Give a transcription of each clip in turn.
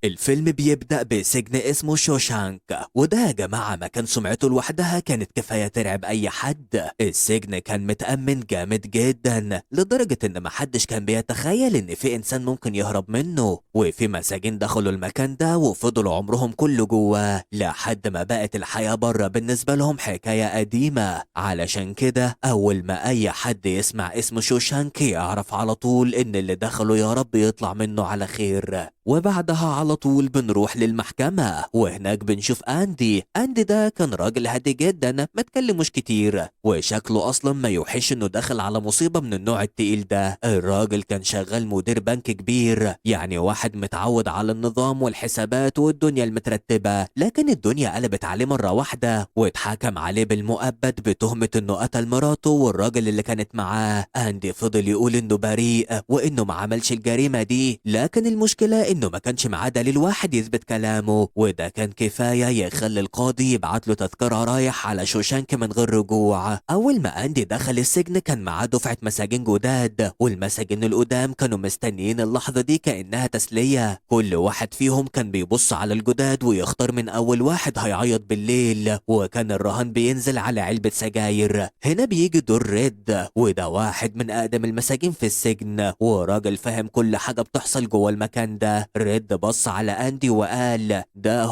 الفيلم بيبدأ بسجن اسمه شوشانك، وده يا جماعة مكان سمعته لوحدها كانت كفاية ترعب أي حد. السجن كان متأمن جامد جدا لدرجة إن محدش كان بيتخيل إن في إنسان ممكن يهرب منه، وفي مساجين دخلوا المكان ده وفضلوا عمرهم كله جواه لحد ما بقت الحياة بره بالنسبة لهم حكاية قديمة. علشان كده أول ما أي حد يسمع اسم شوشانك يعرف على طول إن اللي دخله يا رب يطلع منه على خير. وبعدها على طول بنروح للمحكمة، وهناك بنشوف أندي ده كان راجل هادي جدا ما تكلموش كتير، وشكله أصلا ما يوحش إنه داخل على مصيبة من النوع التقيل ده. الراجل كان شغال مدير بنك كبير، يعني واحد متعود على النظام والحسابات والدنيا المترتبة، لكن الدنيا قلبت عليه مرة واحدة واتحكم عليه بالمؤبد بتهمة إنه قتل مراته والراجل اللي كانت معاه. أندي فضل يقول إنه بريء وإنه ما عملش الجريمة دي، لكن المشكلة إنه ما كانش معاه دليل واحد يثبت كلامه، وده كان كفاية يخلي القاضي يبعت له تذكرة رايح على شوشانك من غير رجوع. أول ما أندي دخل السجن كان معاه دفعة مساجين جداد، والمساجين القدام كانوا مستنيين اللحظة دي كأنها تسلية. كل واحد فيهم كان بيبص على الجداد ويختار من أول واحد هيعيط بالليل، وكان الرهان بينزل على علبة سجاير. هنا بيجي دور ريد، وده واحد من أقدم المساجين في السجن وراجل فاهم كل حاجة بتحصل جوه المكان ده. ريد بص على أندي وقال ده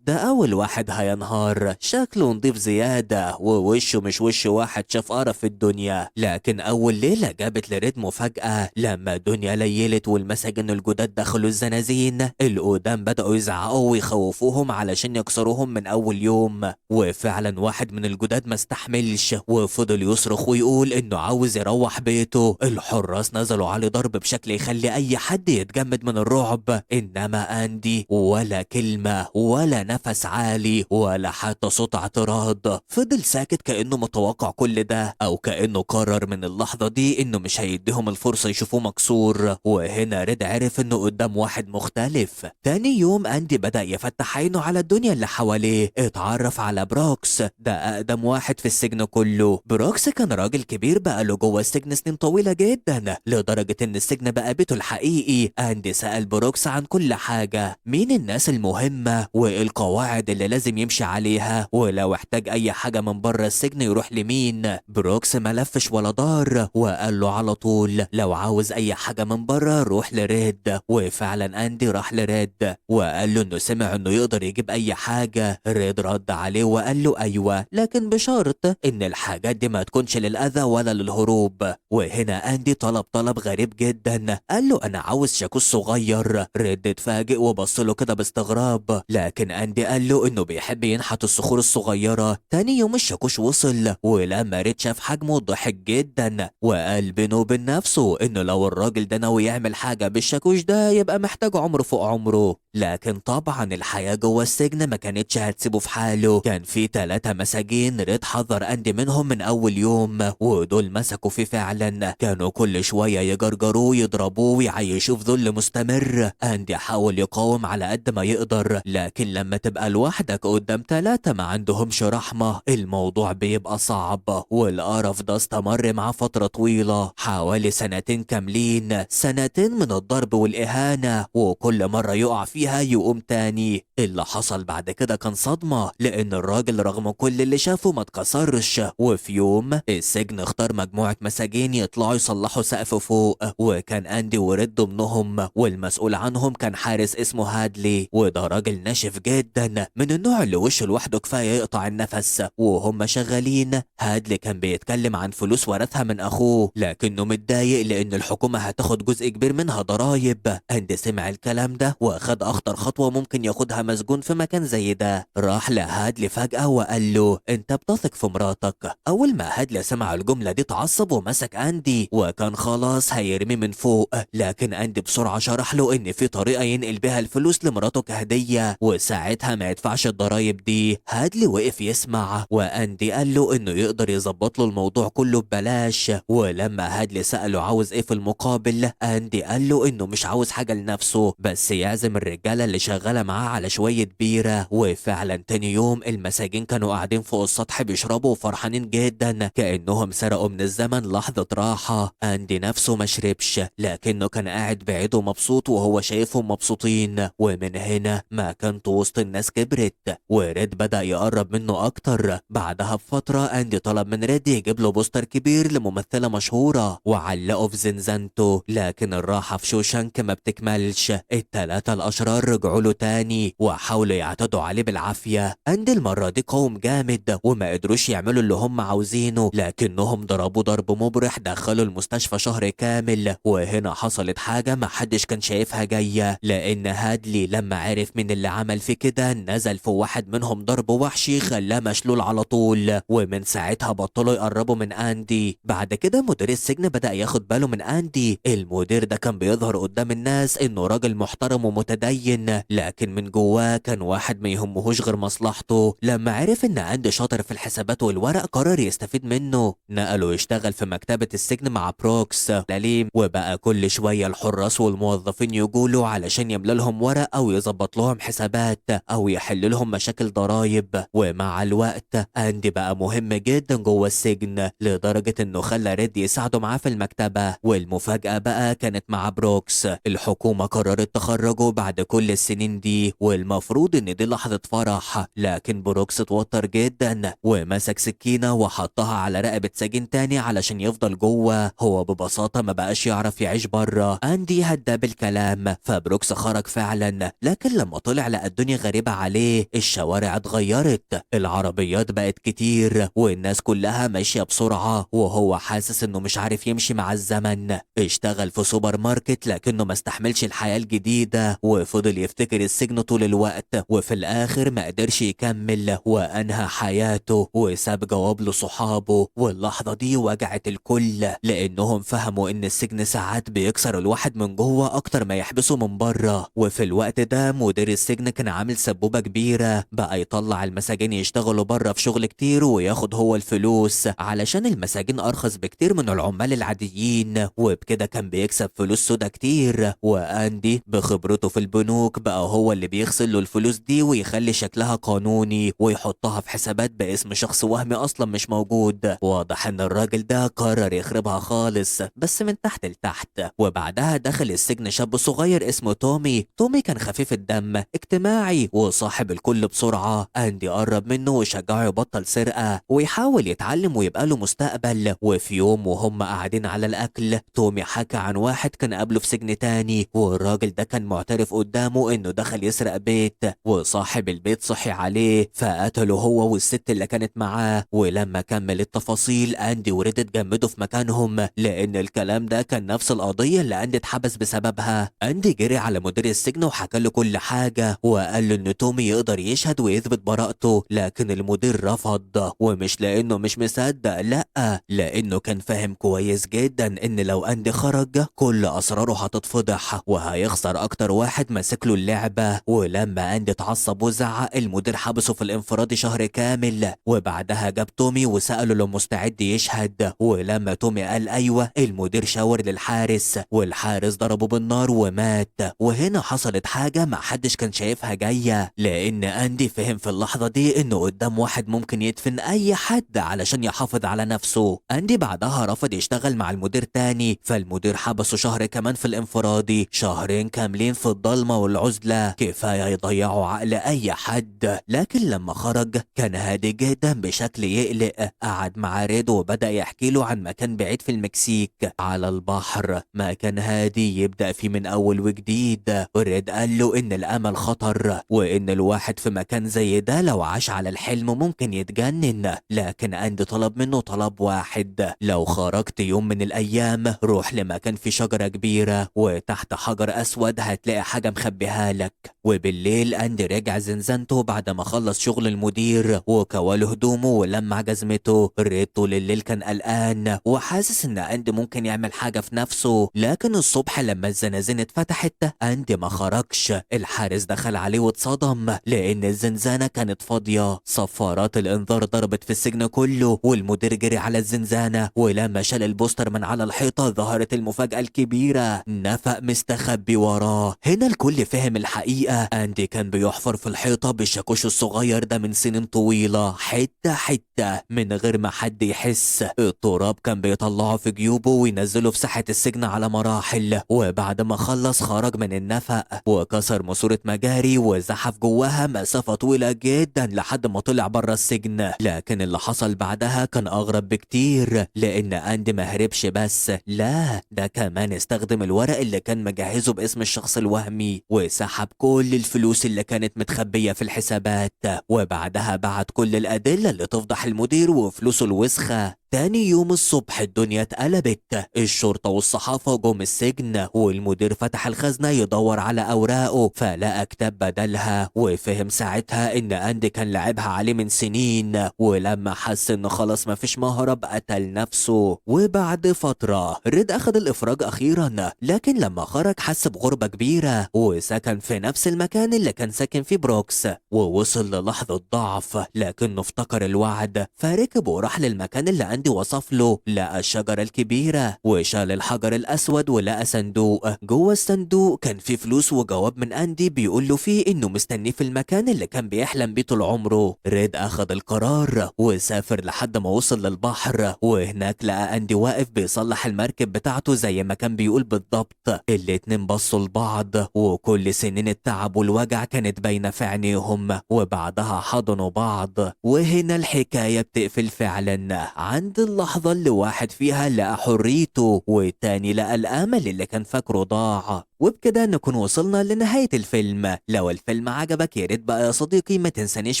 أول واحد هينهار، شكله نضيف زيادة ووشه مش وش واحد شاف قرف في الدنيا. لكن أول ليلة جابت لريد مفاجأة لما الدنيا ليلت والمساجين الجداد دخلوا الزنازين. القدام بدأوا يزعقوا ويخوفوهم علشان يكسروهم من أول يوم، وفعلا واحد من الجداد ما استحملش وفضل يصرخ ويقول إنه عاوز يروح بيته. الحراس نزلوا عليه ضرب بشكل يخلي أي حد يتجمد من الرعب، إنما أندي ولا كلمة ولا نفس عالي ولا حتى صوت اعتراض، فضل ساكت كأنه متوقع كل ده، أو كأنه قرر من اللحظة دي إنه مش هيديهم الفرصة يشوفوه مكسور. وهنا ريد عرف إنه قدام واحد مختلف. تاني يوم أندي بدأ يفتح عينه على الدنيا اللي حواليه، اتعرف على بروكس، ده أقدم واحد في السجن كله. بروكس كان راجل كبير بقاله جوه السجن سنين طويلة جدا لدرجة إن السجن بقى بيته الحقيقي. أندي سأل بروكس عن كل حاجة، مين الناس المهمة وايه القواعد اللي لازم يمشي عليها، ولو احتاج اي حاجة من بره السجن يروح لمين. بروكس ملفش ولا دار وقال له على طول لو عاوز اي حاجة من بره روح لريد. وفعلا اندي راح لريد وقال له انه سمع انه يقدر يجيب اي حاجة. ريد رد عليه وقال له ايوه، لكن بشرط ان الحاجات دي ما تكونش للاذى ولا للهروب. وهنا اندي طلب غريب جدا، قال له انا عاوز شاكوش صغير. ريد اتفاجئ وبص له كده باستغراب، لكن اندي قال له انه بيحب ينحت الصخور الصغيره. تاني يوم الشاكوش وصل، ولما ريد شاف حجمه ضحك جدا وقال بينه وبين نفسه انه لو الراجل ده ناوي يعمل حاجه بالشاكوش ده يبقى محتاج عمر فوق عمره. لكن طبعا الحياه جوه السجن ما كانتش هتسيبه في حاله. كان في 3 مساجين ريد حذر اندي منهم من اول يوم، ودول مسكوا فيه فعلا. كانوا كل شويه يجرجروه يضربوه ويعيشوه في ذل مستمر. اندي حاول يقاوم على قد ما يقدر، لكن لما تبقى لوحدك قدام 3 ما عندهمش رحمة الموضوع بيبقى صعب. والقرف ده استمر معاه فترة طويلة حوالي 2 كاملين، 2 من الضرب والإهانة، وكل مرة يقع فيها يقوم تاني. اللي حصل بعد كده كان صدمة، لأن الراجل رغم كل اللي شافه ما اتكسرش. وفي يوم السجن اختار مجموعة مساجين يطلعوا يصلحوا سقف فوق، وكان أندي وريد ضمنهم، والمسؤول عنهم كان حارس اسمه هادلي، وده راجل ناشف جدا من النوع اللي وشه لوحده كفايه يقطع النفس. وهم شغالين هادلي كان بيتكلم عن فلوس ورثها من اخوه، لكنه متضايق لان الحكومه هتاخد جزء كبير منها ضرايب. اندي سمع الكلام ده واخد اخطر خطوه ممكن ياخدها مسجون في مكان زي ده، راح لهادلي فجاه وقال له انت بتثق في مراتك. اول ما هادلي سمع الجمله دي اتعصب ومسك اندي وكان خلاص هيرمي من فوق، لكن اندي بسرعه شرح له ان في طريقه ينقل بيها الفلوس لمراته كهديه وساعتها ما يدفعش الضرايب دي. هادلي وقف يسمع، واندي قال له انه يقدر يظبط له الموضوع كله ببلاش. ولما هادلي سأله عاوز ايه في المقابل، اندي قال له انه مش عاوز حاجه لنفسه بس يعزم الرجاله اللي شغاله معاه على شويه بيره. وفعلا تاني يوم المساجين كانوا قاعدين فوق السطح بيشربوا وفرحانين جدا كأنهم سرقوا من الزمن لحظه راحه. اندي نفسه ما شربش لكنه كان قاعد بعيد ومبسوط وهو هو شايفهم مبسوطين، ومن هنا مكانته وسط الناس كبرت، وريد بدأ يقرب منه أكتر. بعدها بفترة أندي طلب من ريد يجيب له بوستر كبير لممثلة مشهورة وعلقه في زنزانته، لكن الراحة في شوشانك ما بتكملش. التلاتة الأشرار رجعوا له تاني وحاولوا يعتدوا عليه بالعافية. أندي المرة دي قوم جامد وما قدروش يعملوا اللي هم عاوزينه، لكنهم ضربوا ضرب مبرح دخلوا المستشفى شهر كامل. وهنا حصلت حاجة ما حدش كان شايفها جاية، لأن هادلي لما عرف من اللي عمل في كده نزل في واحد منهم ضرب وحشي خلاه مشلول على طول، ومن ساعتها بطلوا يقربوا من أندي. بعد كده مدير السجن بدأ ياخد باله من أندي. المدير ده كان بيظهر قدام الناس إنه راجل محترم ومتدين، لكن من جواه كان واحد ما يهمهوش غير مصلحته. لما عرف إن أندي شاطر في الحسابات والورق قرر يستفيد منه، نقله يشتغل في مكتبة السجن مع بروكس لاليم، وبقى كل شوية الحراس والموظفين يجوله علشان يملى لهم ورق أو يظبط لهم حسابات أو يحل لهم مشاكل ضرايب. ومع الوقت أندي بقى مهم جدا جوه السجن لدرجة إنه خلى ريد يساعده معاه في المكتبة. والمفاجأة بقى كانت مع بروكس. الحكومة قررت تخرجه بعد كل السنين دي، والمفروض إن دي لحظة فرح، لكن بروكس اتوتر جدا ومسك سكينة وحطها على رقبة سجين تاني علشان يفضل جوه. هو ببساطة ما بقاش يعرف يعيش بره. أندي هدى بالكلام فبروكس خرج فعلا، لكن لما طلع لقى الدنيا غريبة عليه. الشوارع اتغيرت، العربيات بقت كتير والناس كلها ماشية بسرعة، وهو حاسس انه مش عارف يمشي مع الزمن. اشتغل في سوبر ماركت لكنه ما استحملش الحياة الجديدة وفضل يفتكر السجن طول الوقت، وفي الاخر ما قدرش يكمل وانهى حياته وساب جواب لصحابه. واللحظة دي وجعت الكل لانهم فهموا ان السجن ساعات بيكسر الواحد من جوه اكتر ما يحبسه من بره. وفي الوقت ده مدير السجن كان عامل سبوبة كبيرة، بقى يطلع المساجين يشتغلوا بره في شغل كتير وياخد هو الفلوس علشان المساجين ارخص بكتير من العمال العاديين، وبكده كان بيكسب فلوس سودا كتير. واندي بخبرته في البنوك بقى هو اللي بيغسل له الفلوس دي ويخلي شكلها قانوني ويحطها في حسابات باسم شخص وهمي اصلا مش موجود. واضح ان الراجل ده قرر يخربها خالص بس من تحت لتحت. وبعدها دخل السجن شاب صغير اسمه تومي. تومي كان خفيف الدم، اجتماعي وصاحب الكل بسرعة. أندي قرب منه وشجعه يبطل سرقة ويحاول يتعلم ويبقى له مستقبل. وفي يوم وهم قاعدين على الأكل تومي حكى عن واحد كان قابله في سجن تاني، والراجل ده كان معترف قدامه إنه دخل يسرق بيت، وصاحب البيت صحي عليه فقتله هو والست اللي كانت معاه. ولما كمل التفاصيل أندي وريد اتجمدوا في مكانهم لأن الكلام ده كان نفس القضية اللي أندي اتحبس بسببها. أندي جري على مدير السجن وحكى له كل حاجة وقال له إن تومي يقدر يشهد ويثبت براءته، لكن المدير رفض، ومش لأنه مش مصدق، لأ، لأنه كان فاهم كويس جدا إن لو أندي خرج كل أسراره هتتفضح وهيخسر أكتر واحد ماسك له اللعبة. ولما أندي اتعصب وزعق المدير حبسه في الانفرادي شهر كامل، وبعدها جاب تومي وسأله لو مستعد يشهد. ولما تومي قال أيوة المدير شاور للحارس والحارس ضربه بالنار ومات. وهنا حصلت حاجة ما حدش كان شايفها جاية، لأن أندي فهم في اللحظة دي إنه قدام واحد ممكن يدفن أي حد علشان يحافظ على نفسه. أندي بعدها رفض يشتغل مع المدير تاني، فالمدير حبسه شهر كمان في الانفرادي، شهرين كاملين في الضلمة والعزلة كفاية يضيعوا عقل أي حد. لكن لما خرج كان هادي جدا بشكل يقلق، قعد مع ريد وبدأ يحكي له عن مكان بعيد في المكسيك على البحر، مكان هادي يبدأ فيه من أول وجديد. ريد قال له إن الأمل خطر وإن الواحد في مكان زي ده لو عاش على الحلم ممكن يتجنن، لكن أندي طلب منه طلب واحد: لو خرجت يوم من الأيام روح لمكان فيه شجرة كبيرة وتحت حجر أسود هتلاقي حاجة مخبيها لك. وبالليل أندي رجع زنزانته بعد ما خلص شغل المدير وكواله هدومه ولمع جزمته. ريد طول الليل كان قلقان وحاسس إن أندي ممكن يعمل حاجة في نفسه، لكن الصبح لما الزنازين اتفتحت أندي ما خرجش. الحارس دخل عليه واتصدم لأن الزنزانة كانت فاضية. صفارات الإنذار ضربت في السجن كله والمدير جري على الزنزانة، ولما شال البوستر من على الحيطة ظهرت المفاجأة الكبيرة: نفق مستخبي وراه. هنا الكل فهم الحقيقة، أندي كان بيحفر في الحيطة بالشاكوش الصغير ده من سنين طويلة حتة حتة من غير ما حد يحس. التراب كان بيطلعه في جيوبه وينزله في ساحة السجن على مراحل، وبعد ما خلص خلص خرج من النفق وكسر ماسورة مجاري وزحف جواها مسافة طويلة جدا لحد ما طلع بره السجن. لكن اللي حصل بعدها كان أغرب بكتير، لأن أندي ما هربش بس، لا ده كمان استخدم الورق اللي كان مجهزه باسم الشخص الوهمي وسحب كل الفلوس اللي كانت متخبية في الحسابات، وبعدها بعت كل الأدلة اللي تفضح المدير وفلوسه الوسخة. تاني يوم الصبح الدنيا اتقلبت، الشرطة والصحافة جم السجن والمدير فتح الخزنة يدور على أوراقه فلقى كتاب بدلها، وفهم ساعتها إن أندي كان لعبها عليه من سنين، ولما حس إن خلاص مفيش مهرب قتل نفسه. وبعد فترة ريد أخد الإفراج أخيرا، لكن لما خرج حس بغربة كبيرة وسكن في نفس المكان اللي كان ساكن فيه بروكس، ووصل للحظة ضعف لكنه افتكر الوعد فركب وراح للمكان اللي أندي وصف له. لقى الشجرة الكبيرة وشال الحجر الأسود ولقى صندوق، جوه الصندوق كان فيه فلوس وجواب من أندي بيقول له فيه إنه مستنيه في المكان اللي كان بيحلم بيه طول عمره. ريد أخد القرار وسافر لحد ما وصل للبحر، وهناك لقى أندي واقف بيصلح المركب بتاعته زي ما كان بيقول بالضبط. الاتنين بصوا لبعض وكل سنين التعب والوجع كانت باينة في عينيهم، وبعدها حضنوا بعض. وهنا الحكاية بتقفل فعلا، عند اللحظة اللي واحد فيها لقى حريته والتاني لقى الأمل اللي كان فاكره ضاع. وبكده نكون وصلنا لنهاية الفيلم. لو الفيلم عجبك يا ريت بقى يا صديقي ما تنسانيش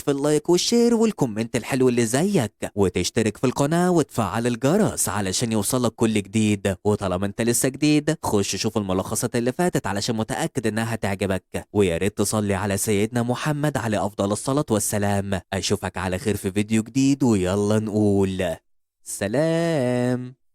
في اللايك والشير والكومنت الحلو اللي زيك، وتشترك في القناة وتفعل الجرس علشان يوصلك كل جديد. وطالما انت لسه جديد خش شوف الملخصات اللي فاتت علشان متأكد انها هتعجبك، ويا ريت تصلي على سيدنا محمد عليه أفضل الصلاة والسلام. أشوفك على خير في فيديو جديد، ويلا نقول سلام.